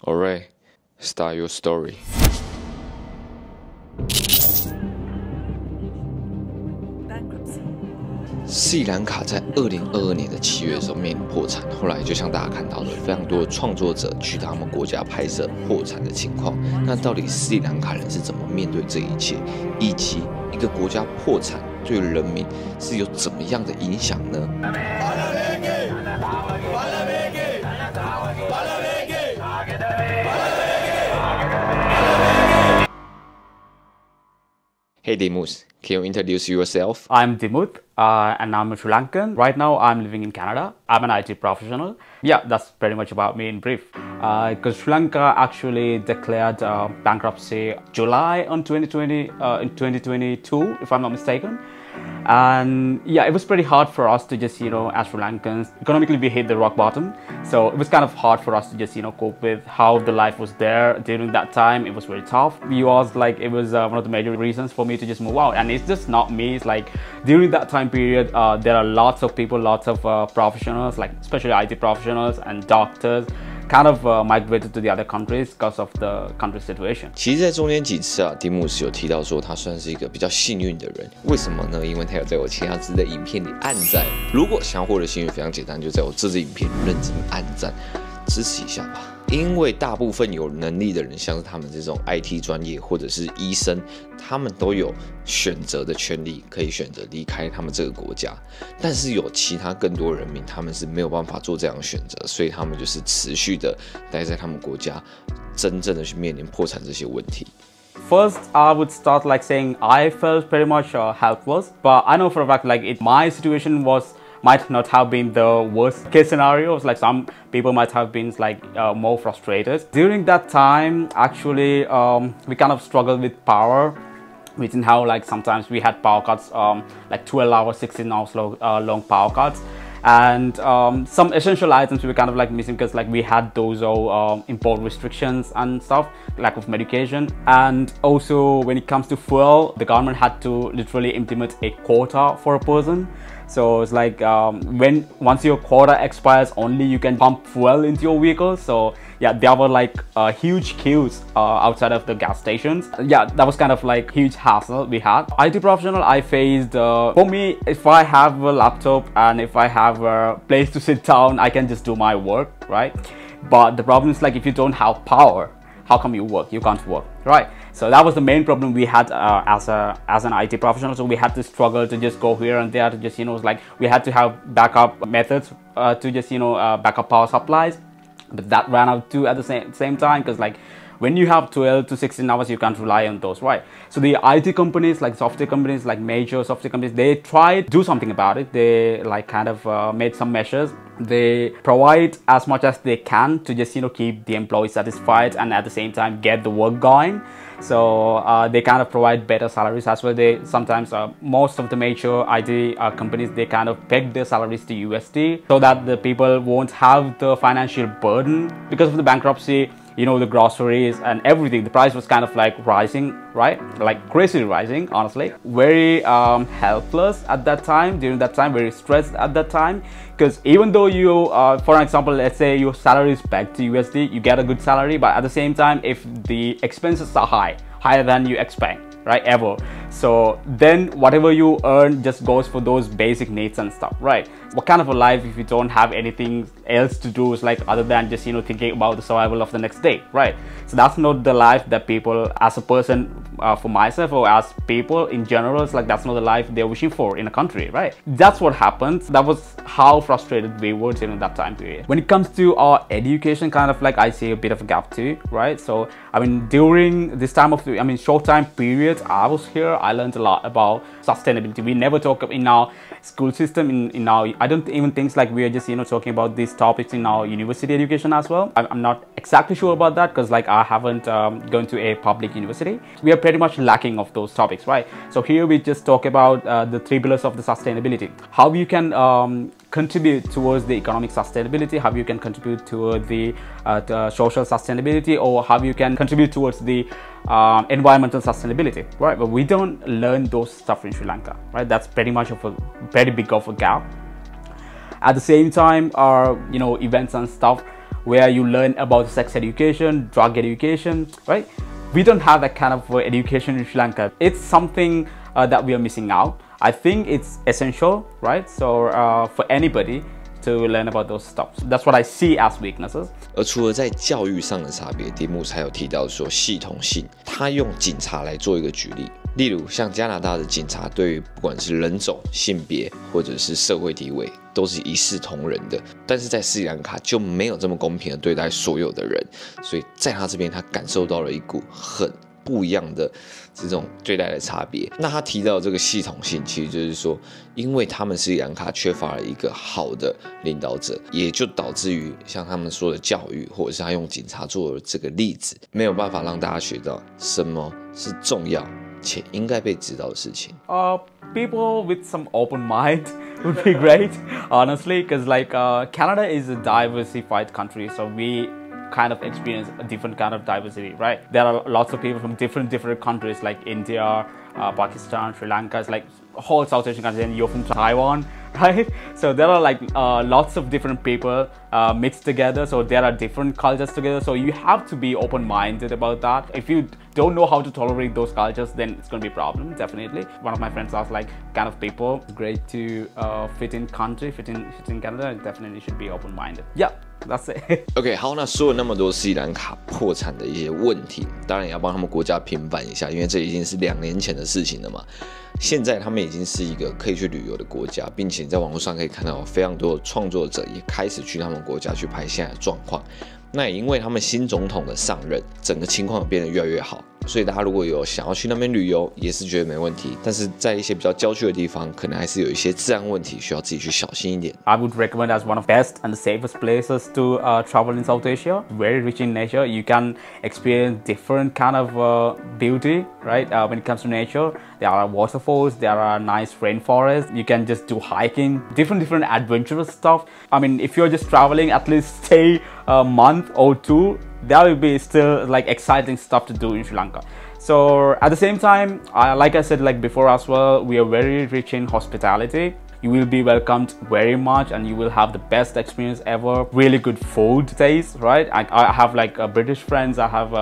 Alright, start your story. 斯里兰卡在2022年的7月的时候面临破产，后来就像大家看到的，非常多的创作者去到他们国家拍摄破产的情况。那到底斯里兰卡人是怎么面对这一切，以及一个国家破产对人民是有怎么样的影响呢？Hey Dimus, can you introduce yourself? I'm Dimuth, and I'm a Sri Lankan. Right now, I'm living in Canada. I'm an IT professional. Yeah, that's pretty much about me in brief. Because Sri Lanka actually declared bankruptcy July in 2022, if I'm not mistaken. And yeah, it was pretty hard for us to just, as Sri Lankans, economically we hit the rock bottom. So it was kind of hard for us to just, cope with how the life was there during that time. It was very tough. It was one of the major reasons for me to just move out. And it's just not me. It's like during that time period, there are lots of people, lots of professionals, like especially IT professionals and doctors, kind of migrated to the other countries because of the country situation. 其实，在中间几次啊，迪姆斯有提到说他算是一个比较幸运的人。为什么呢？因为他有在我其他支的影片里按赞。如果想要获得幸运，非常简单，就在我这支影片认真按赞，支持一下吧。因为大部分有能力的人，像是他们这种 IT 专业或者是医生，他们都有选择的权利，可以选择离开他们这个国家。但是有其他更多人民，他们是没有办法做这样的选择，所以他们就是持续的待在他们国家，真正的去面临破产这些问题。First, I would start like saying I felt pretty much helpless, but I know for a fact my situation might not have been the worst case scenarios. Like some people might have been more frustrated. During that time, actually, we kind of struggled with power. We didn't have sometimes we had power cuts, 12 hours, 16 hours long power cuts. And some essential items we were kind of missing because we had those import restrictions and stuff, lack of medication. And also when it comes to fuel, the government had to literally implement a quota for a person. So it's once your quota expires, only you can pump fuel into your vehicle. So yeah, there were huge queues outside of the gas stations. Yeah, that was kind of huge hassle we had. IT professional I faced, for me, if I have a laptop and if I have a place to sit down, I can just do my work, right? But the problem is if you don't have power, how come you work? You can't work, right? So that was the main problem we had as an IT professional. So we had to struggle to just go here and there to just we had to have backup methods to just backup power supplies, but that ran out too at the same time because when you have 12 to 16 hours, you can't rely on those, right? So the IT companies, software companies, major software companies, they try to do something about it. They made some measures. They provide as much as they can to just keep the employees satisfied and at the same time get the work going. So they kind of provide better salaries as well. They sometimes most of the major IT companies, they kind of peg their salaries to USD so that the people won't have the financial burden because of the bankruptcy. The groceries and everything, the price was kind of rising, right? Crazy rising, honestly. Very helpless at that time, during that time, very stressed at that time. Because even though you, for example, let's say your salary is pegged to USD, you get a good salary, but at the same time, if the expenses are higher than you expect, right, ever. So then whatever you earn just goes for those basic needs and stuff, right? What kind of a life if you don't have anything else to do is other than just thinking about the survival of the next day, right? So that's not the life that people as a person, for myself or as people in general, it's that's not the life they're wishing for in a country, right? That's what happened. That was how frustrated we were during that time period. When it comes to our education, kind of I see a bit of a gap too, right? So I mean during this time of short time period I was here, I learned a lot about sustainability. We never talk in our school system, in our, I don't even think we are just talking about these topics in our university education as well. I'm not exactly sure about that because I haven't gone to a public university. We are pretty much lacking of those topics, right? So here we just talk about the 3 pillars of the sustainability, how you can contribute towards the economic sustainability, how you can contribute toward the social sustainability, or how you can contribute towards the environmental sustainability, right? But we don't learn those stuff in Sri Lanka, right? That's pretty much of a very big of a gap. At the same time, our events and stuff, where you learn about sex education, drug education, right? We don't have that kind of education in Sri Lanka. It's something that we are missing out. I think it's essential, right? So for anybody to learn about those stuff. That's what I see as weaknesses. 而除了在教育上的差别，题目还有提到说系统性，他用警察来做一个举例。例如，像加拿大的警察对于不管是人种、性别或者是社会地位，都是一视同仁的。但是在斯里兰卡就没有这么公平的对待所有的人，所以在他这边，他感受到了一股很不一样的这种对待的差别。那他提到这个系统性，其实就是说，因为他们斯里兰卡缺乏了一个好的领导者，也就导致于像他们说的教育，或者是他用警察做的这个例子，没有办法让大家学到什么是重要且应该被知道的事情。People with some open mind would be great, honestly, because like Canada is a diversified country, so we kind of experience a different kind of diversity, right? There are lots of people from different countries like India, Pakistan, Sri Lanka, it's like whole South Asian countries, and you're from Taiwan, right? So there are like lots of different people mixed together, so there are different cultures together, so you have to be open-minded about that. If you don't know how to tolerate those cultures, then it's going to be a problem, definitely. One of my friends was like, kind of people great to fit in Canada, definitely should be open-minded. Yeah, that's it. OK， 好，那说了那么多斯里兰卡破产的一些问题，当然也要帮他们国家平反一下，因为这已经是2年前的事情了嘛。现在他们已经是一个可以去旅游的国家，并且在网络上可以看到非常多的创作者也开始去他们国家去拍现在的状况。那也因为他们新总统的上任，整个情况变得越来越好，所以大家如果有想要去那边旅游，也是觉得没问题。但是在一些比较郊区的地方，可能还是有一些治安问题，需要自己去小心一点。I would recommend as one of the best and the safest places to travel in South Asia. Very rich in nature. You can experience different kind of beauty, right? When it comes to nature, there are waterfalls, there are nice rainforests. You can just do hiking, different adventurous stuff. I mean, if you're just traveling, at least stay a month or two. There will be still like exciting stuff to do in Sri Lanka. So at the same time, like I said like before as well, we are very rich in hospitality. You will be welcomed very much and you will have the best experience ever. Really good food taste, right? I have like British friends, I have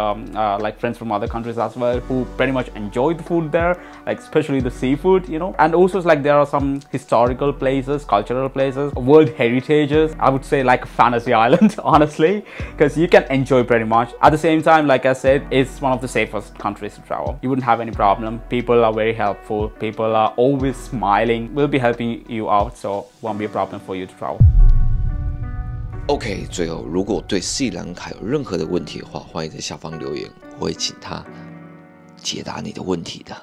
like friends from other countries as well who pretty much enjoy the food there, like especially the seafood, you know. And also it's like there are some historical places, cultural places, world heritages. I would say like a fantasy island, honestly, because you can enjoy pretty much. At the same time, like I said, it's one of the safest countries to travel. You wouldn't have any problem. People are very helpful. People are always smiling. We'll be helping you out, so won't be a problem for you to travel. OK， 最后如果对斯里兰卡有任何的问题的话，欢迎在下方留言，我会请他解答你的问题的。